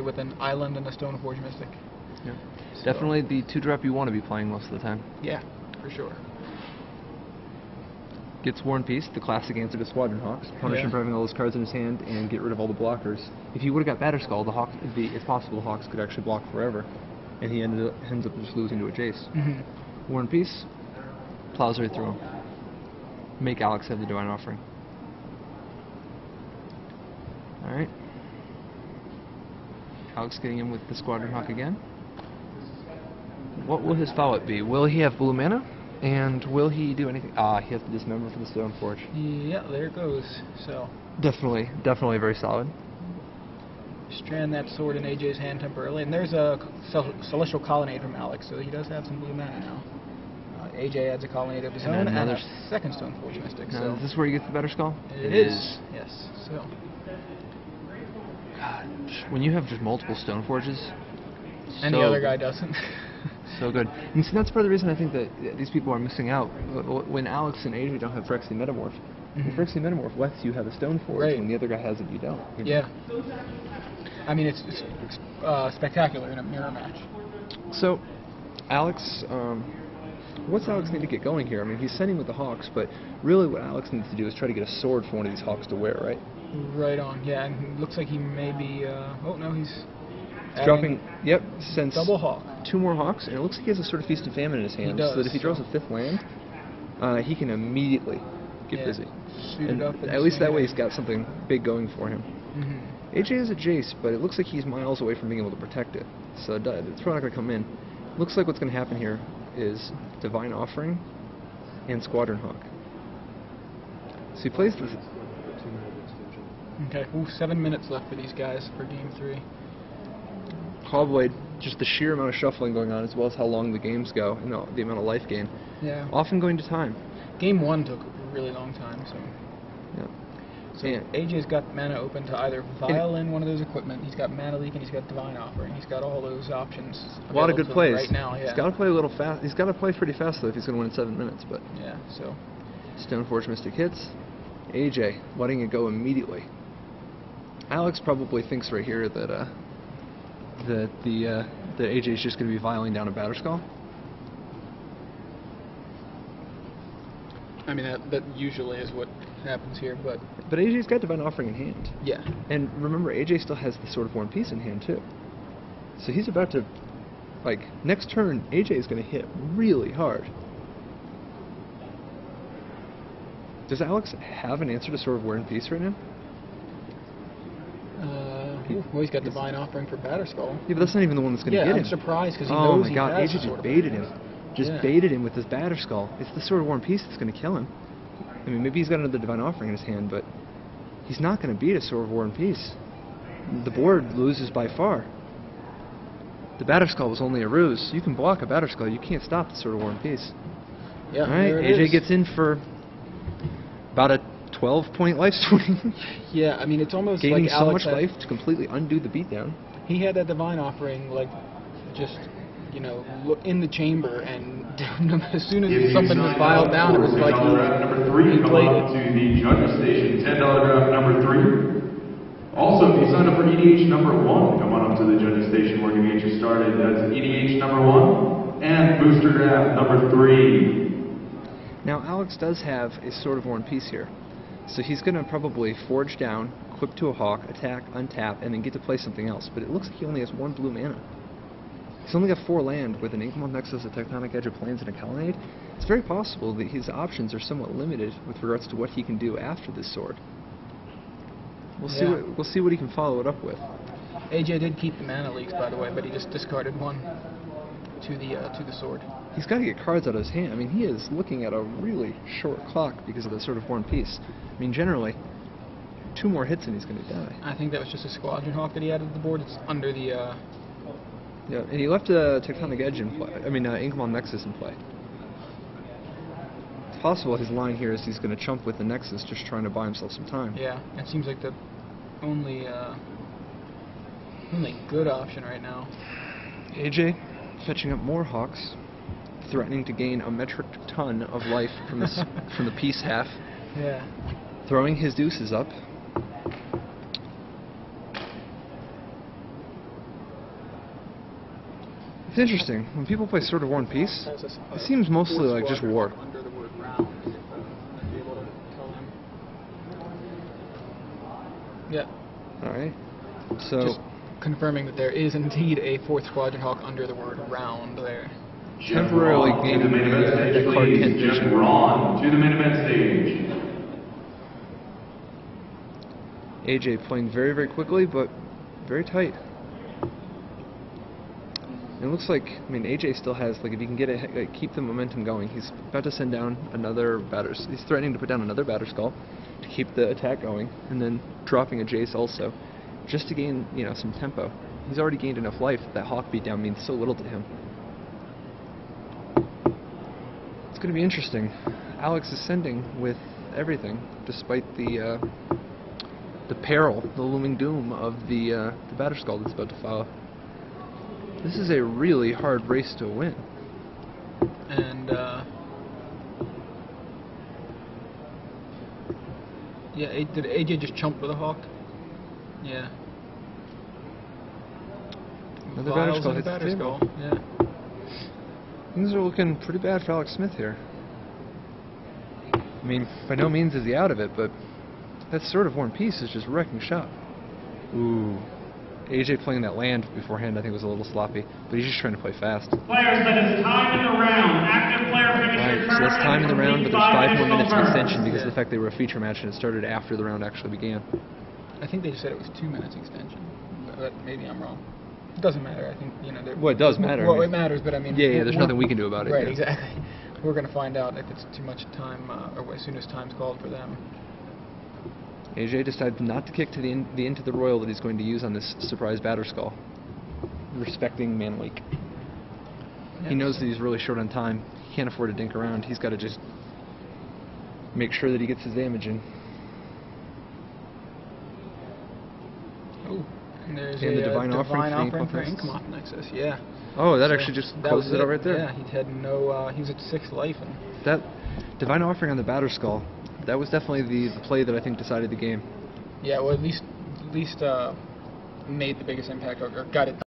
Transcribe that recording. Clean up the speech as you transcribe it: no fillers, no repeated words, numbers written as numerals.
with an island and a Stoneforge Mystic. Yeah. So, Definitely the 2-drop you want to be playing most of the time. yeah, for sure. Gets War and Peace, the classic answer to Squadron Hawks. Punish him for having all those cards in his hand and get rid of all the blockers. If he would have got Batterskull, it's possible the Hawks could actually block forever, and he ends up just losing to a Jace. War and Peace, plows right through him. Make Alex have the Divine Offering. Alright. Alex getting in with the Squadron Hawk again. What will his follow-up be? Will he have blue mana? And will he do anything? He has to dismember for the Stoneforge. Yeah, there it goes. So Definitely very solid. strand that sword in AJ's hand temporarily, and there's a Celestial Colonnade from Alex, so he does have some blue mana now. AJ adds a Colonnade of his own and a second Stoneforge Mystic. Now, So is this where he gets the Batterskull? it is. Yes. So God, when you have just multiple Stoneforges, and the other guy doesn't. So good. And see, that's part of the reason I think that these people are missing out. When Alex and AJ don't have Phyrexian Metamorph, the Phyrexian Metamorph lets you have a Stoneforge. Right. When the other guy has it, you don't. Yeah. I mean, it's spectacular in a mirror match. So, Alex, what's Alex need to get going here? I mean, he's sending with the Hawks, but really what Alex needs to do is try to get a sword for one of these Hawks to wear, right? Right on. Yeah, and it looks like he may be. Oh no, he's dropping. Yep, sends double Hawk. 2 more Hawks, and it looks like he has a sort of Feast and Famine in his hand, so that if he draws a 5th land, he can immediately get busy. Shoot it up at least that way he's got something big going for him. AJ has a Jace, but it looks like he's miles away from being able to protect it, so it's probably not going to come in. Looks like what's going to happen here is Divine Offering and Squadron Hawk. So he plays this. Okay, 7 minutes left for these guys for game 3. Cobblade, just the sheer amount of shuffling going on, as well as how long the games go, and the amount of life gain. Yeah. Often going to time. Game 1 took a really long time, so. Yeah. So AJ's got mana open to either Violin, one of those equipment. He's got Mana Leak, and he's got Divine Offering. He's got all those options. A lot of good plays right now. Yeah. He's got to play a little fast. He's got to play pretty fast though if he's going to win in 7 minutes. But yeah. So. Stoneforge Mystic hits. AJ letting it go immediately. Alex probably thinks right here that that AJ is just going to be viling down a Batterskull. I mean, that usually is what happens here, but AJ's got Divine Offering in hand. Yeah. And remember, AJ still has the Sword of War and Peace in hand too. So he's about to, like, next turn, AJ is going to hit really hard. Does Alex have an answer to Sword of War and Peace right now? Well, he's got Divine Offering for Batterskull. Yeah, but that's not even the one that's going to get him. Yeah, I'm surprised because he knows knows he has. Oh my god, AJ just baited him. Baited him with his Batterskull. It's the Sword of War and Peace that's going to kill him. I mean, maybe he's got another Divine Offering in his hand, but he's not going to beat a Sword of War and Peace. The board loses by far. The Batterskull was only a ruse. You can block a Batterskull, you can't stop the Sword of War and Peace. Yeah, alright, AJ gets in for about a 12-point life swing. Yeah, I mean, it's almost gaining like so Alex much life to completely undo the beatdown. He had that Divine Offering, like, just, you know, in the chamber, and as soon as something was filed down, it was like he played it. To the judges station, $10 draft number 3. Also, if you sign up for EDH number 1, come on up to the judges station. We're going to get you started. That's EDH number 1 and booster draft number 3. Now, Alex does have a Sword of War and Peace here. So he's going to probably forge down, equip to a Hawk, attack, untap, and then get to play something else. But it looks like he only has 1 blue mana. He's only got 4 land with an Inkmoth Nexus, a Tectonic Edge of Plains, and a Colonnade. It's very possible that his options are somewhat limited with regards to what he can do after this sword. We'll see what he can follow it up with. AJ did keep the Mana Leaks, by the way, but he just discarded 1 to the sword. He's got to get cards out of his hand. I mean, he is looking at a really short clock because of the Sword of War and Peace. I mean, generally, 2 more hits and he's going to die. I think that was just a Squadron Hawk that he added to the board. It's under the... Yeah, and he left a Tectonic Edge in play. I mean, Inkmoth Nexus in play. It's possible his line here is he's going to chump with the Nexus, just trying to buy himself some time. Yeah, it seems like the only good option right now. AJ fetching up more Hawks, threatening to gain a metric ton of life from this from the Peace half. Yeah. Throwing his deuces up. It's interesting. When people play Sword of War and Peace, it seems mostly like just war. Under the word round, I'd be able to tell him. Yeah. Alright. So, Just confirming that there is indeed a 4th Squadron Hawk under the word round there. temporarily to the gaining main event stage, that card please. can't Jeff vision. Braun to the main event stage. AJ playing very, very quickly, but very tight. It looks like, I mean, AJ still has, like, if he can get it, like, keep the momentum going, he's about to send down another batter. He's threatening to put down another batter skull to keep the attack going, and then dropping a Jace also, just to gain, you know, some tempo. He's already gained enough life. That Hawk beatdown means so little to him. It's going to be interesting. Alex is sending with everything, despite the peril, the looming doom of the batter skull that's about to follow. This is a really hard race to win. And, yeah, did AJ just chump with a Hawk? Yeah. Another batter Vials skull and a hits the batter table. skull, yeah. Things are looking pretty bad for Alex Smith here. I mean, by no means is he out of it, but that Sword of War and Peace is just wrecking shop. Ooh. AJ playing that land beforehand I think was a little sloppy, but he's just trying to play fast. Players, that is time in the round. Active player finish your Alright, turn. so that's time in the and round, but complete there's 5 more additional minutes of turns. extension because of Yeah. the fact they were a feature match and it started after the round actually began. I think they just said it was 2 minutes extension, but maybe I'm wrong. It doesn't matter. I think, you know. Well, it does matter. Well, I mean, it matters, but I mean. yeah, there's nothing we can do about it. Right, yeah. exactly. We're going to find out if it's too much time, or as soon as time's called for them. AJ decided not to kick to the into the royal that he's going to use on this surprise batter skull, respecting Manlake. Yeah. He knows that he's really short on time. He can't afford to dink around. He's got to just make sure that he gets his damage in. Ooh, and there's And a the Divine Offering for for Ink Ink Nexus, yeah. Oh, that So actually just that closes was it out right there. Yeah, he had no, he was at 6 life, and That Divine Offering on the batter skull, that was definitely the play that I think decided the game. yeah, well, at least made the biggest impact, or got it